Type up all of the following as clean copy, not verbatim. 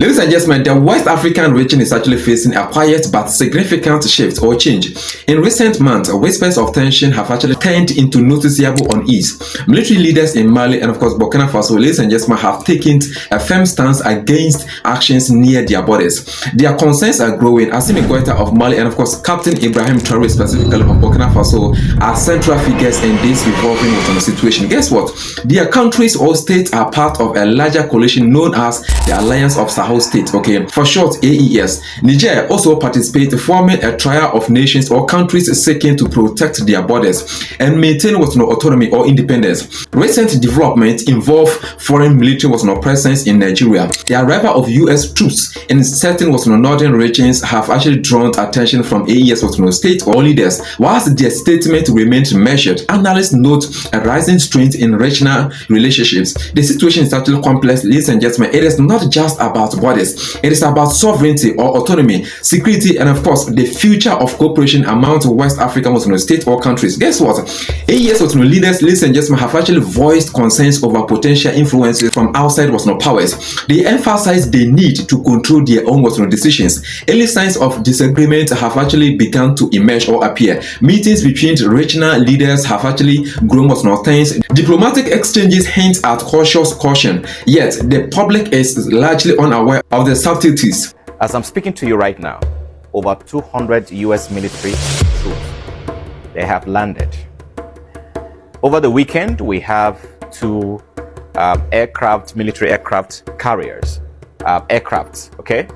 Ladies and gentlemen, the West African region is actually facing a quiet but significant shift or change. In recent months, whispers of tension have actually turned into noticeable unease. Military leaders in Mali and of course Burkina Faso, ladies and gentlemen, have taken a firm stance against actions near their borders. Their concerns are growing. Assimi Goïta of Mali and of course Captain Ibrahim Traoré specifically of Burkina Faso are central figures in this evolving situation. Guess what? Their countries or states are part of a larger coalition known as the Alliance of Sahel States, okay, for short AES. Niger also participates, forming a triad of nations or countries seeking to protect their borders and maintain autonomy or independence. Recent developments involve foreign military presence in Nigeria. The arrival of US troops in certain northern regions have actually drawn attention from AES state or leaders. Whilst their statement remains measured, analysts note a rising strain in regional relationships. The situation is actually complex, ladies and gentlemen. It is not just about borders. It is about sovereignty or autonomy, security, and of course the future of cooperation among West African states or countries. Guess what? AES leaders, ladies and gentlemen, have actually voiced concerns over potential influences from outside powers. They emphasize the need to control their own decisions. Early signs of disagreement have actually begun to emerge or appear. Meetings between regional leaders have actually grown tense. Diplomatic exchanges hint at cautious caution, yet the public is largely unaware of the subtleties. As I'm speaking to you right now, over 200 US military troops, they have landed. Over the weekend, we have two military aircraft carriers, okay,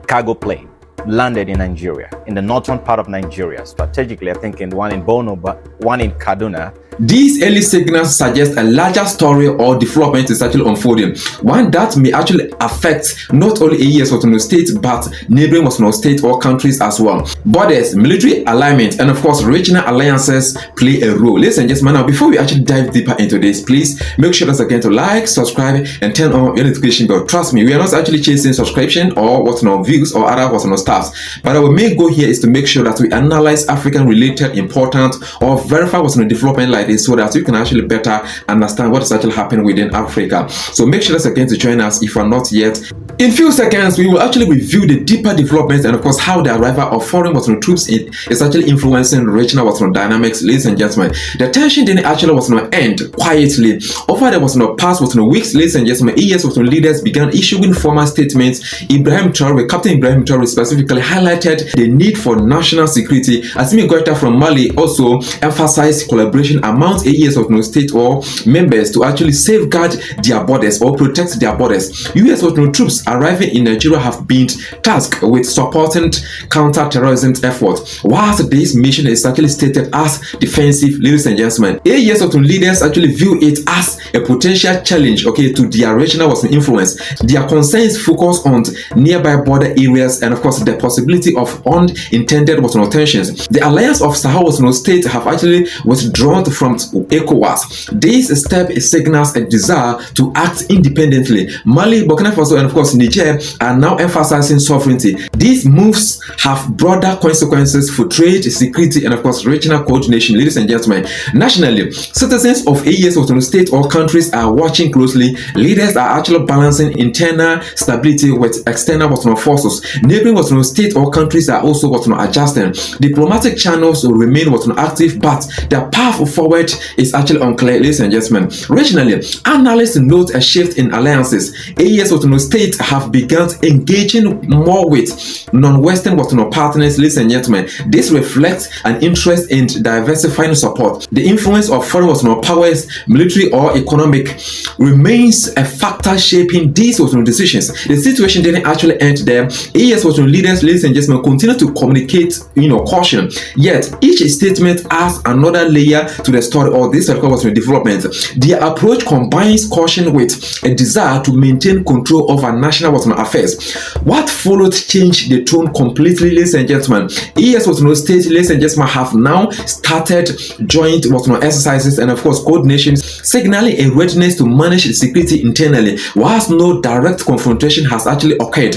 cargo plane landed in Nigeria, in the northern part of Nigeria. Strategically, I think in one in Borno, but one in Kaduna. These early signals suggest a larger story or development is actually unfolding, one that may actually affect not only AES states but neighboring states or countries as well. Borders, military alignment, and of course regional alliances play a role. Ladies and gentlemen, now before we actually dive deeper into this, please make sure once again to like, subscribe, and turn on your notification bell. Trust me, we are not actually chasing subscription or views or other stuff, but our main goal here is to make sure that we analyze African related important or verify development like this, so that you can actually better understand what is actually happening within Africa. So make sure once again to join us if you are not yet. In few seconds, we will actually review the deeper developments and of course how the arrival of foreign troops is actually influencing regional dynamics. Ladies and gentlemen, the tension didn't actually end quietly. Over the past weeks, ladies and gentlemen, AES leaders began issuing formal statements. Captain Ibrahim Traoré specifically highlighted the need for national security. Assimi Goïta from Mali also emphasized collaboration among AES state or members to actually safeguard their borders or protect their borders. US troops arriving in Nigeria have been tasked with supporting counter-terrorism efforts. Whilst this mission is actually stated as defensive, ladies and gentlemen, AES leaders actually view it as a potential challenge, okay, to their regional influence. Their concerns focus on nearby border areas and of course the possibility of unintended tensions. The Alliance of Sahel States have actually withdrawn from ECOWAS. This step signals a desire to act independently. Mali, Burkina Faso, and of course Niger are now emphasizing sovereignty. These moves have broader consequences for trade, security, and of course regional coordination. Ladies and gentlemen, nationally, citizens of AES states or countries are watching closely. Leaders are actually balancing internal stability with external forces. Neighboring states or countries are also adjusting. Diplomatic channels will remain active, but the path forward is actually unclear. Ladies and gentlemen, regionally, analysts note a shift in alliances. AES states have begun engaging more with non-Western partners. Ladies and gentlemen, this reflects an interest in diversifying support. The influence of foreign powers, military or economic, remains a factor shaping these decisions. The situation didn't actually end there. AES leaders, ladies and gentlemen, continue to communicate caution, yet each statement adds another layer to the story or this development. Their approach combines caution with a desire to maintain control over national affairs. What followed changed the tone completely, ladies and gentlemen. AES states, ladies and gentlemen, have now started joint exercises and of course coordination, signaling a readiness to manage security internally, whilst no direct confrontation has actually occurred.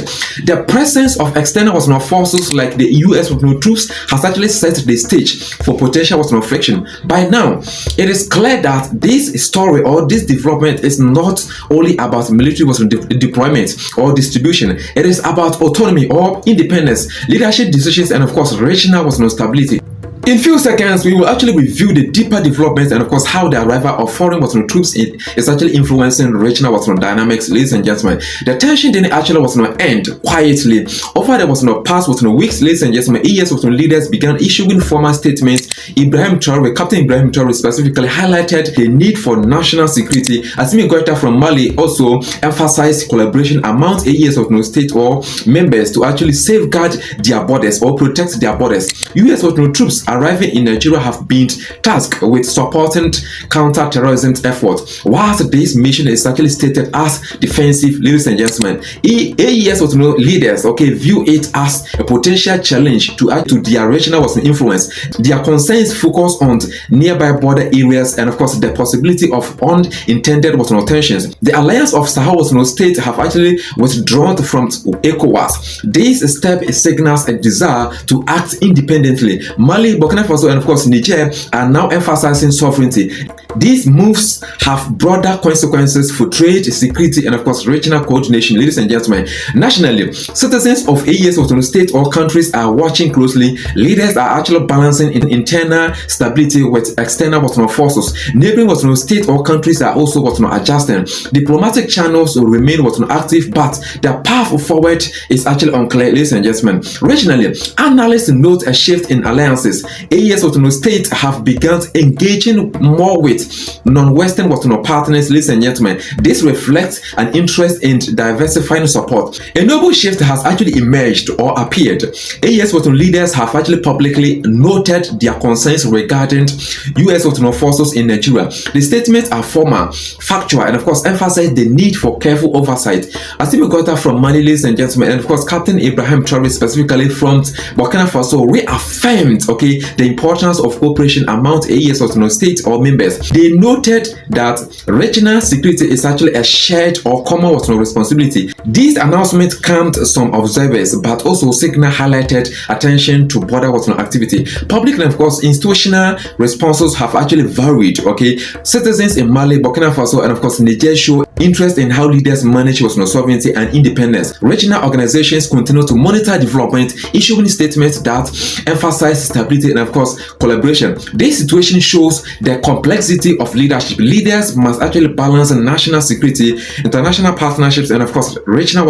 The presence of external forces like the US troops has actually set the stage for potential friction. By now, it is clear that this story or this development is not only about military deployment. or distribution. It is about autonomy or independence, leadership decisions, and of course regional stability. In few seconds, we will actually review the deeper developments and of course how the arrival of foreign troops is actually influencing regional dynamics, ladies and gentlemen. The tension didn't actually end quietly. Over the past weeks, ladies and gentlemen, AES leaders began issuing formal statements. Ibrahim Traoré, Captain Ibrahim Traoré specifically highlighted the need for national security. Assimi Goïta from Mali also emphasized collaboration among AES state or members to actually safeguard their borders or protect their borders. US troops arriving in Nigeria have been tasked with supporting counter-terrorism efforts. Whilst this mission is actually stated as defensive, ladies and gentlemen, AES leaders view it as a potential challenge to their regional influence. Their concerns focus on nearby border areas and of course the possibility of unintended tensions. The Alliance of Sahel States have actually withdrawn from ECOWAS. This step signals a desire to act independently. Mali, Burkina Faso, and of course Niger are now emphasizing sovereignty. These moves have broader consequences for trade, security, and of course regional coordination, ladies and gentlemen. Nationally, citizens of AES state or countries are watching closely. Leaders are actually balancing internal stability with external forces. Neighboring state or countries are also adjusting. Diplomatic channels will remain active, but the path forward is actually unclear, ladies and gentlemen. Regionally, analysts note a shift in alliances. AES states have begun engaging more with non-Western partners, ladies and gentlemen. This reflects an interest in diversifying support. A noble shift has actually emerged or appeared. AES leaders have actually publicly noted their concerns regarding US forces in Nigeria. The statements are formal, factual, and of course emphasize the need for careful oversight. Assimi Goïta from Mali, ladies and gentlemen, and of course Captain Ibrahim Traoré specifically from Burkina Faso reaffirmed the importance of cooperation among AES states or members. They noted that regional security is actually a shared or common responsibility. These announcements calmed some observers, but also signal highlighted attention to border activity. Public and of course institutional responses have actually varied. Citizens in Mali, Burkina Faso, and of course Niger show interest in how leaders manage sovereignty and independence. Regional organizations continue to monitor development, issuing statements that emphasize stability and of course collaboration. This situation shows the complexity of leadership. Leaders must actually balance national security, international partnerships, and of course regional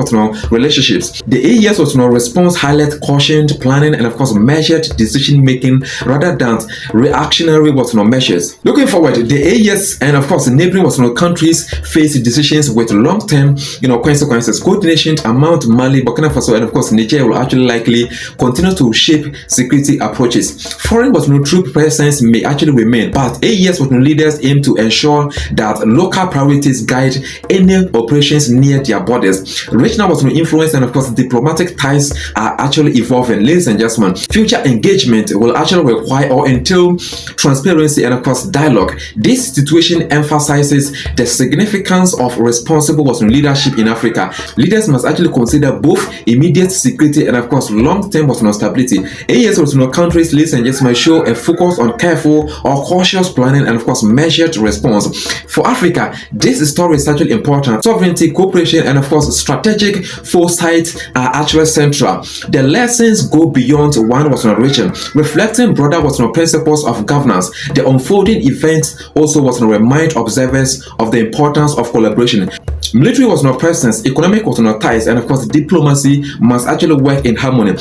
relationships. The AES response highlights cautioned planning and of course measured decision making rather than reactionary measures. Looking forward, the AES and of course neighboring countries face decisions with long-term consequences. Coordination among Mali, Burkina Faso, and of course Niger will actually likely continue to shape security approaches. Foreign troop presence may actually remain, but AES leaders aim to ensure that local priorities guide any operations near their borders. Regional influence and of course diplomatic ties are actually evolving, ladies and gentlemen. Future engagement will actually require or entail transparency and of course dialogue. This situation emphasizes the significance of responsible leadership in Africa. Leaders must actually consider both immediate security and of course long-term stability. AES countries, ladies and gentlemen, show a focus on careful or cautious planning and of course measured response. For Africa, this story is actually important. Sovereignty, cooperation, and of course strategic foresight are actually central. The lessons go beyond one region, reflecting broader principles of governance. The unfolding events also remind observers of the importance of collaboration. Military presence, economic ties, and of course diplomacy must actually work in harmony.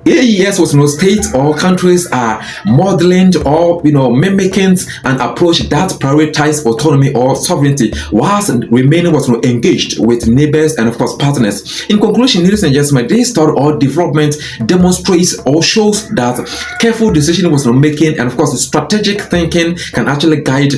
AES states or countries are modeling or mimicking an approach that prioritizes autonomy or sovereignty whilst remaining engaged with neighbors and of course partners. In conclusion, ladies and gentlemen, this story or development demonstrates or shows that careful decision making and of course strategic thinking can actually guide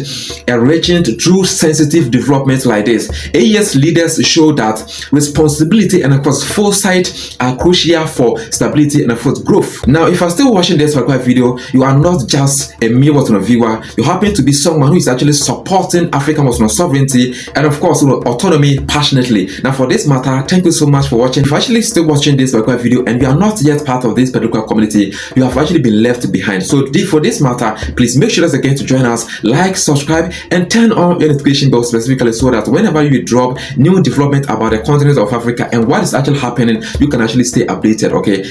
a region through sensitive developments like this. AES leaders show that responsibility and of course foresight are crucial for stability and benefit growth. Now, if you're still watching this particular video, you are not just a mere viewer, you happen to be someone who is actually supporting African sovereignty and of course autonomy passionately. Now, for this matter, thank you so much for watching. If you're actually still watching this particular video and you are not yet part of this particular community, you have actually been left behind. So for this matter, please make sure again to join us, like, subscribe, and turn on your notification bell specifically so that whenever you drop new development about the continent of Africa and what is actually happening, you can actually stay updated. Okay.